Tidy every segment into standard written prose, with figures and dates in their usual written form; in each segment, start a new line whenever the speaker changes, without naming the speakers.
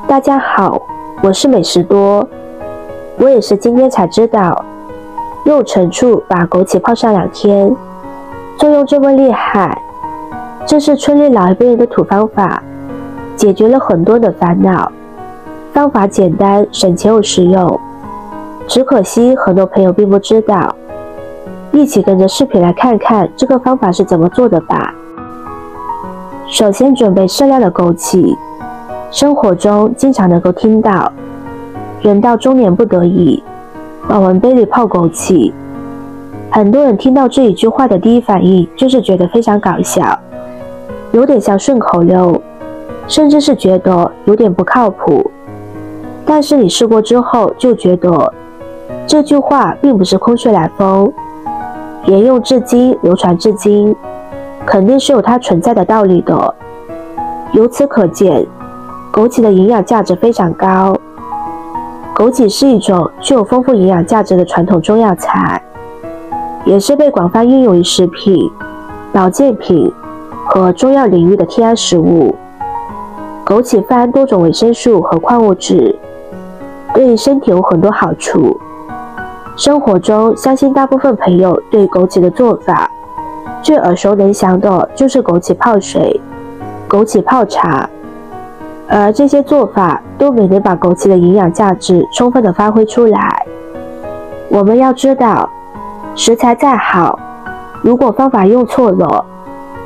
大家好，我是美食多。我也是今天才知道，用陈醋把枸杞泡上2天，作用这么厉害。这是村里老一辈人的土方法，解决了很多的烦恼。方法简单，省钱又实用，只可惜很多朋友并不知道。一起跟着视频来看看这个方法是怎么做的吧。首先准备适量的枸杞，生活中经常能够听到人到中年不得已，保温杯里泡枸杞。很多人听到这一句话的第一反应就是觉得非常搞笑，有点像顺口溜，甚至是觉得有点不靠谱。但是你试过之后就觉得这句话并不是空穴来风，沿用至今，流传至今，肯定是有它存在的道理的。由此可见，枸杞的营养价值非常高。枸杞是一种具有丰富营养价值的传统中药材，也是被广泛应用于食品、保健品和中药领域的天然食物。枸杞富含多种维生素和矿物质，对身体有很多好处。生活中，相信大部分朋友对枸杞的做法最耳熟能详的就是枸杞泡水、枸杞泡茶，而这些做法都没能把枸杞的营养价值充分的发挥出来。我们要知道，食材再好，如果方法用错了，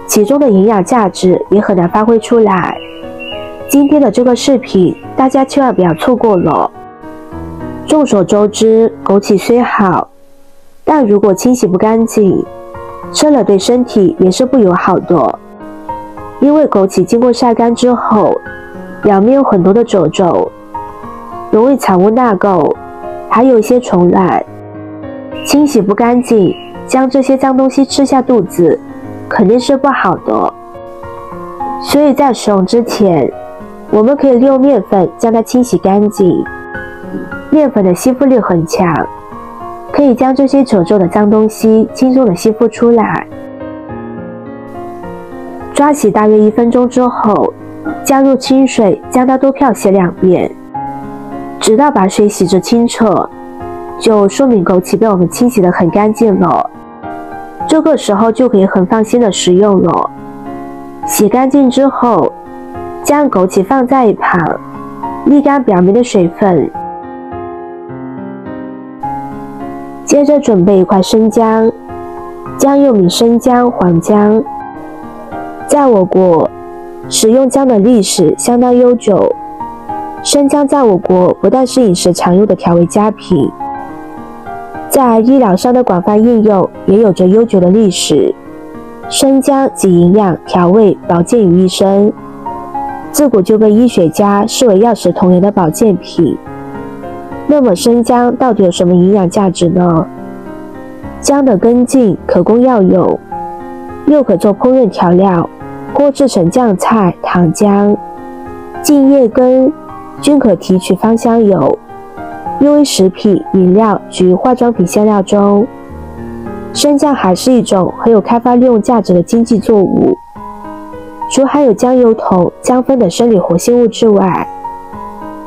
其中的营养价值也很难发挥出来。今天的这个视频，大家千万不要错过了。众所周知，枸杞虽好，但如果清洗不干净，吃了对身体也是不友好的。因为枸杞经过晒干之后，表面有很多的褶皱，容易藏污纳垢，还有一些虫卵。清洗不干净，将这些脏东西吃下肚子，肯定是不好的。所以在使用之前，我们可以利用面粉将它清洗干净。面粉的吸附力很强，可以将这些褶皱的脏东西轻松的吸附出来。抓洗大约1分钟之后，加入清水将它多漂洗2遍，直到把水洗至清澈，就说明枸杞被我们清洗得很干净了。这个时候就可以很放心的食用了。洗干净之后，将枸杞放在一旁，沥干表面的水分。接着准备1块生姜，姜又名生姜、黄姜。在我国，使用姜的历史相当悠久。生姜在我国不但是饮食常用的调味佳品，在医疗上的广泛应用也有着悠久的历史。生姜集营养、调味、保健于一身，自古就被医学家视为药食同源的保健品。那么生姜到底有什么营养价值呢？姜的根茎可供药用，又可做烹饪调料或制成酱菜、糖浆。茎叶根均可提取芳香油，用于食品、饮料及化妆品香料中。生姜还是一种很有开发利用价值的经济作物，除含有姜油酮、姜酚等生理活性物质外，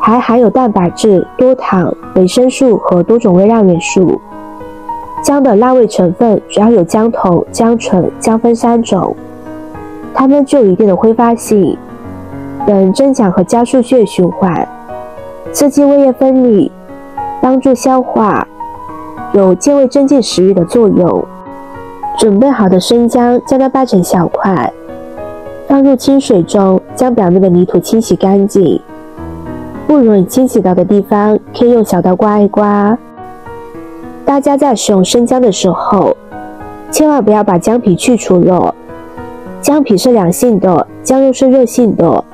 还含有蛋白质、多糖、维生素和多种微量元素。姜的辣味成分主要有姜酮、姜醇、姜酚3种，它们具有一定的挥发性，能增强和加速血液循环，刺激胃液分泌，帮助消化，有健胃增进食欲的作用。准备好的生姜将它掰成小块，放入清水中，将表面的泥土清洗干净。不容易清洗到的地方，可以用小刀刮一刮。大家在使用生姜的时候，千万不要把姜皮去除了。姜皮是凉性的，姜又是热性的，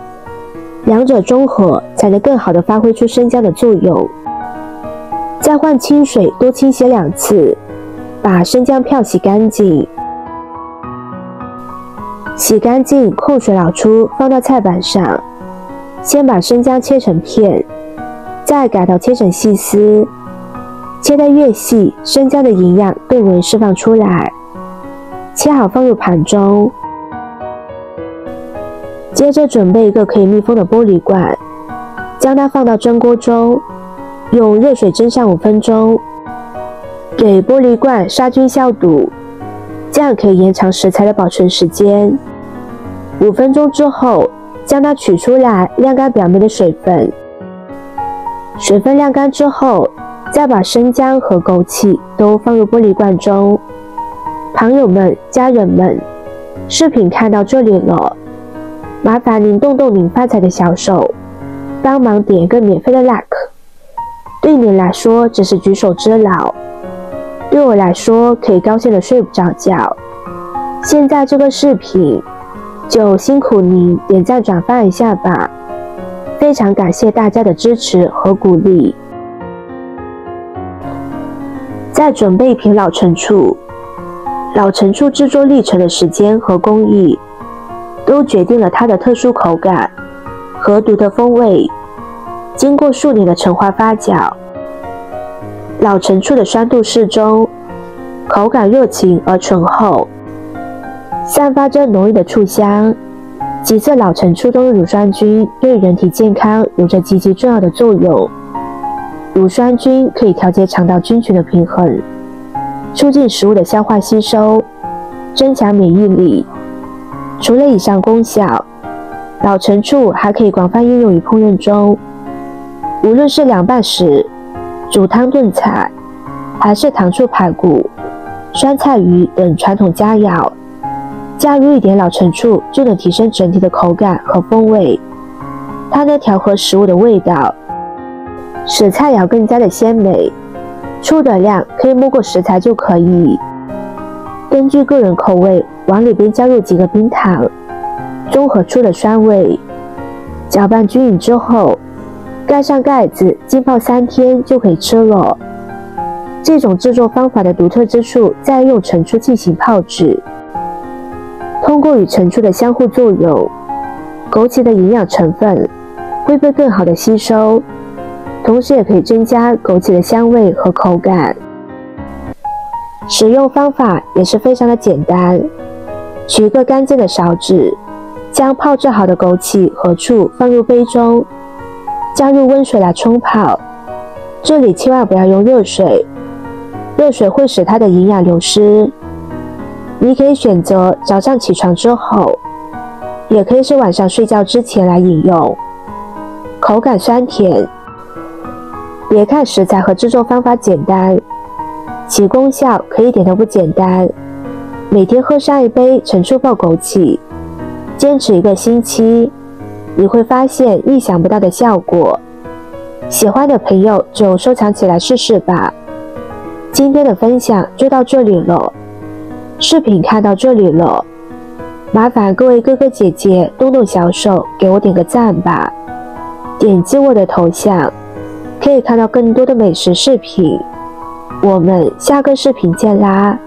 两者中和才能更好的发挥出生姜的作用。再换清水多清洗2次，把生姜漂洗干净。洗干净，控水捞出，放到菜板上。先把生姜切成片，再改刀切成细丝。切得越细，生姜的营养更容易释放出来。切好放入盘中。接着准备一个可以密封的玻璃罐，将它放到蒸锅中，用热水蒸上5分钟，给玻璃罐杀菌消毒，这样可以延长食材的保存时间。5分钟之后，将它取出来晾干表面的水分。水分晾干之后，再把生姜和枸杞都放入玻璃罐中。朋友们、家人们，视频看到这里了，麻烦您动动您发财的小手，帮忙点一个免费的 like。对您来说只是举手之劳，对我来说可以高兴的睡不着觉。现在这个视频就辛苦您点赞转发一下吧，非常感谢大家的支持和鼓励。再准备一瓶老陈醋。老陈醋制作历程的时间和工艺，都决定了它的特殊口感和独特风味。经过数年的陈化发酵，老陈醋的酸度适中，口感热情而醇厚，散发着浓郁的醋香。即使老陈醋中的乳酸菌对人体健康有着极其重要的作用。乳酸菌可以调节肠道菌群的平衡，促进食物的消化吸收，增强免疫力。除了以上功效，老陈醋还可以广泛应用于烹饪中。无论是凉拌时、煮汤炖菜，还是糖醋排骨、酸菜鱼等传统佳肴，加入一点老陈醋就能提升整体的口感和风味。它能调和食物的味道，使菜肴更加的鲜美。醋的量可以没过食材就可以，根据个人口味往里边加入几个冰糖，中和醋的酸味。搅拌均匀之后，盖上盖子，浸泡3天就可以吃了。这种制作方法的独特之处在于用陈醋进行泡制，通过与陈醋的相互作用，枸杞的营养成分会被更好的吸收，同时也可以增加枸杞的香味和口感。使用方法也是非常的简单，取一个干净的勺子，将泡制好的枸杞和醋放入杯中，加入温水来冲泡。这里千万不要用热水，热水会使它的营养流失。你可以选择早上起床之后，也可以是晚上睡觉之前来饮用。口感酸甜。别看食材和制作方法简单，其功效可一点都不简单。每天喝上一杯陈醋泡枸杞，坚持1个星期，你会发现意想不到的效果。喜欢的朋友就收藏起来试试吧。今天的分享就到这里了，视频看到这里了，麻烦各位哥哥姐姐动动小手给我点个赞吧，点击我的头像可以看到更多的美食视频。我们下个视频见啦！